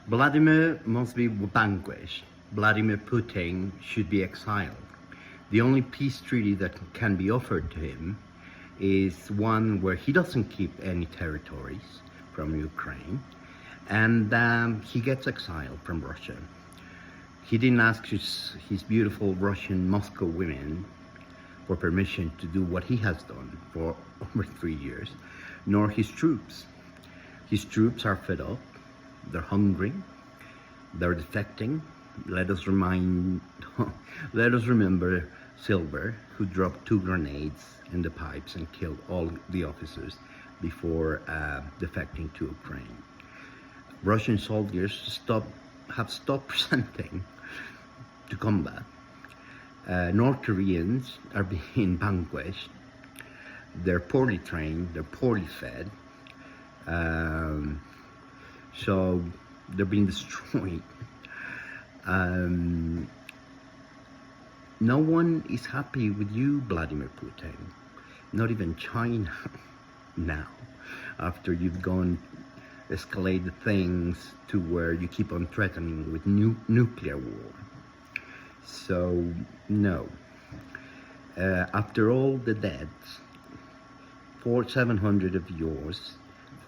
Vladimir must be vanquished. Vladimir Putin should be exiled. The only peace treaty that can be offered to him is one where he doesn't keep any territories from Ukraine, and he gets exiled from Russia. He didn't ask his beautiful Russian Moscow women for permission to do what he has done for over 3 years, nor his troops. His troops are fed up, they're hungry, they're defecting. Let us remember Silver, who dropped 2 grenades in the pipes and killed all the officers before defecting to Ukraine. Russian soldiers have stopped presenting to combat. North Koreans are being vanquished. They're poorly trained, they're poorly fed, so they're being destroyed. No one is happy with you, Vladimir Putin. Not even China now, after you've escalated things to where you keep on threatening with nuclear war. So, no. After all the deaths, 700 of yours,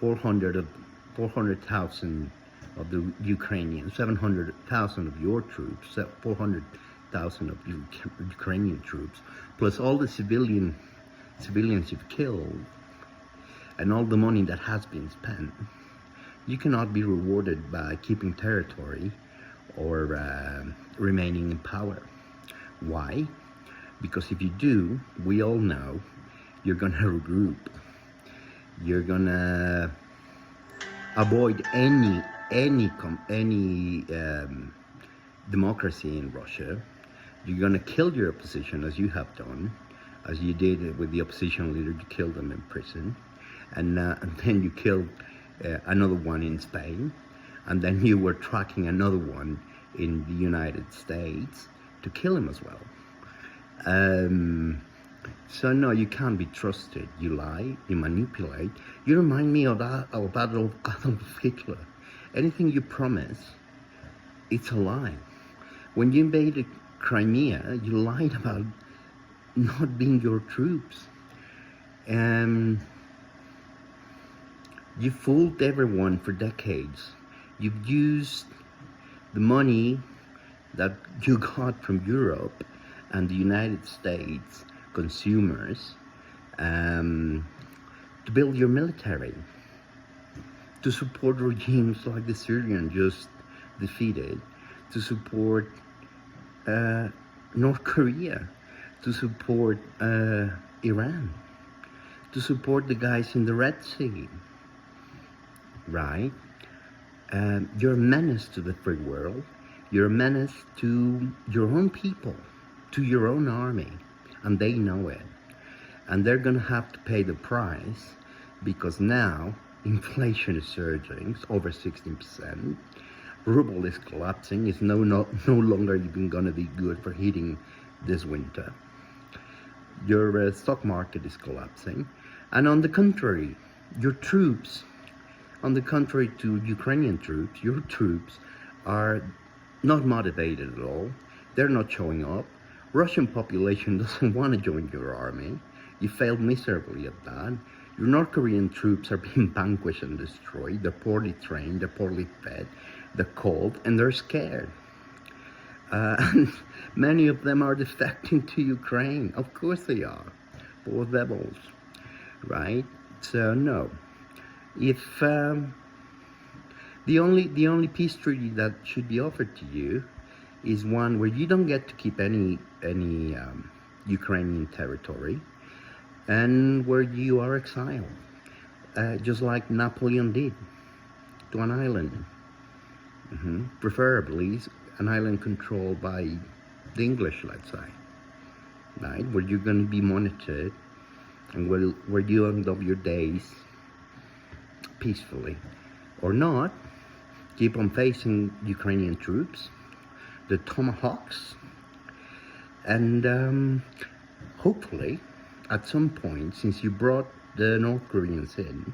400,000 of the Ukrainians, 700,000 of your troops, 400,000 of Ukrainian troops, plus all the civilians you've killed, and all the money that has been spent, you cannot be rewarded by keeping territory or remaining in power. Why? Because if you do, we all know you're gonna regroup. You're gonna avoid any democracy in Russia. You're gonna kill your opposition, as you have done, as you did with the opposition leader. You killed them in prison, and then you killed another one in Spain, and then you were tracking another one in the United States to kill him as well. So no, you can't be trusted. You lie, you manipulate. You remind me of Adolf Hitler. Anything you promise, it's a lie. When you invaded Crimea, you lied about not being your troops. You fooled everyone for decades. You've used the money that you got from Europe and the United States consumers to build your military, to support regimes like the Syrian just defeated, to support North Korea, to support Iran, to support the guys in the Red Sea, right? You're a menace to the free world. You're a menace to your own people, to your own army, and they know it. And they're gonna have to pay the price, because now inflation is surging, it's over 16%. Ruble is collapsing. It's no longer even gonna be good for heating this winter. Your stock market is collapsing. And on the contrary, your troops, on the contrary to Ukrainian troops, your troops are not motivated at all. They're not showing up. Russian population doesn't want to join your army. You failed miserably at that. Your North Korean troops are being vanquished and destroyed. They're poorly trained, they're poorly fed, they're cold, and they're scared. And many of them are defecting to Ukraine. Of course they are. Poor devils, right? So no. If the only peace treaty that should be offered to you is one where you don't get to keep any Ukrainian territory, and where you are exiled, just like Napoleon did, to an island, preferably an island controlled by the English, let's say, right, where you're going to be monitored, and where you end up your days peacefully, or not. Keep on facing Ukrainian troops, the tomahawks, and hopefully at some point, since you brought the North Koreans in,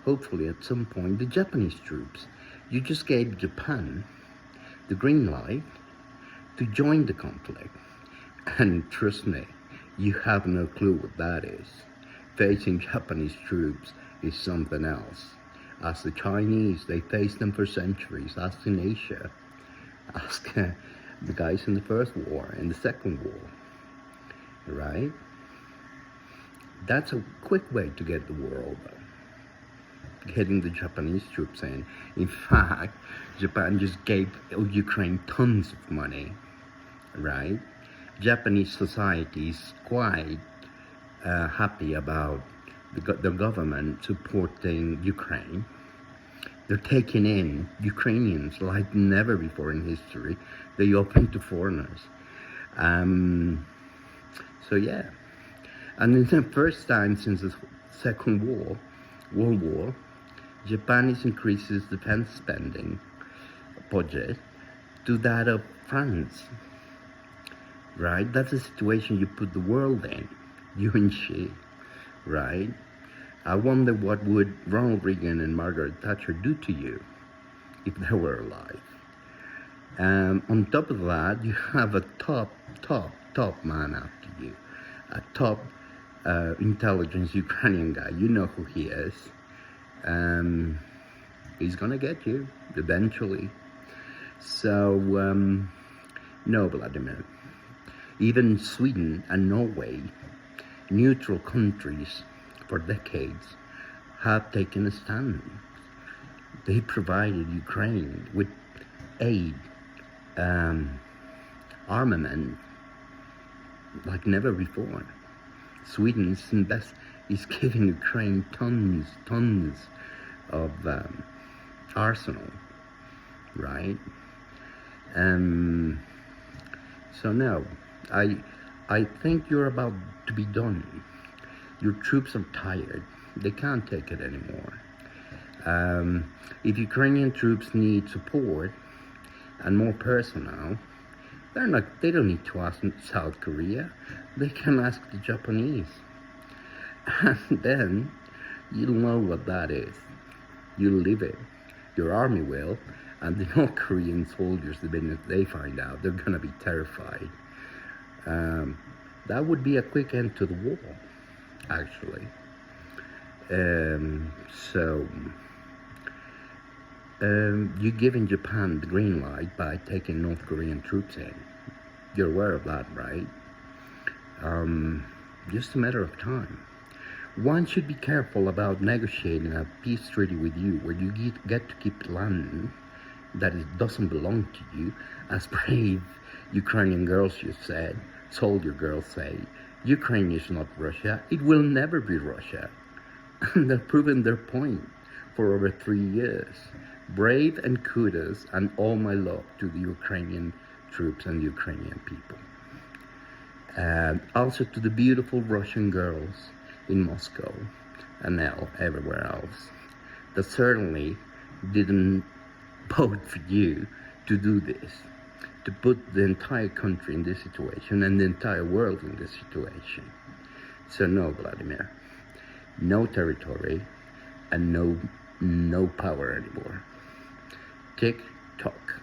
hopefully at some point the Japanese troops, You just gave Japan the green light to join the conflict. And trust me, you have no clue what that is. Facing Japanese troops is something else. As the Chinese, they faced them for centuries. Ask in Asia. Ask the guys in the First War, in the Second War, right? That's a quick way to get the war over. Getting the Japanese troops in. In fact, Japan just gave Ukraine tons of money, right? Japanese society is quite happy about the government supporting Ukraine. They're taking in Ukrainians like never before in history. They open to foreigners. So yeah. And it's the first time since the Second World War, Japan increases defense spending budget to that of France. Right? That's the situation you put the world in, you and she, right? I wonder what would Ronald Reagan and Margaret Thatcher do to you if they were alive. On top of that, you have a top man after you, a top intelligence Ukrainian guy. You know who he is. He's gonna get you eventually. So, no, Vladimir. Even Sweden and Norway, neutral countries for decades, have taken a stand. They provided Ukraine with aid, armament, like never before. Sweden is giving Ukraine tons of arsenal, right? So no, I think you're about to be done. Your troops are tired. They can't take it anymore. If Ukrainian troops need support and more personnel, they don't need to ask South Korea. They can ask the Japanese. And then you'll know what that is. You'll live it. Your army will. And the North Korean soldiers, the minute they find out, they're going to be terrified. That would be a quick end to the war, actually. You're giving Japan the green light by taking North Korean troops in. You're aware of that, right? Just a matter of time. One should be careful about negotiating a peace treaty with you where you get to keep land that it doesn't belong to you. As brave Ukrainian girls soldier girls say, Ukraine is not Russia. It will never be Russia. And they've proven their point for over 3 years. Brave and kudos and all my love to the Ukrainian troops and the Ukrainian people. And also to the beautiful Russian girls in Moscow and everywhere else that certainly didn't vote for you to do this, to put the entire country in this situation and the entire world in this situation. So no, Vladimir, no territory and no power anymore. Tick tock.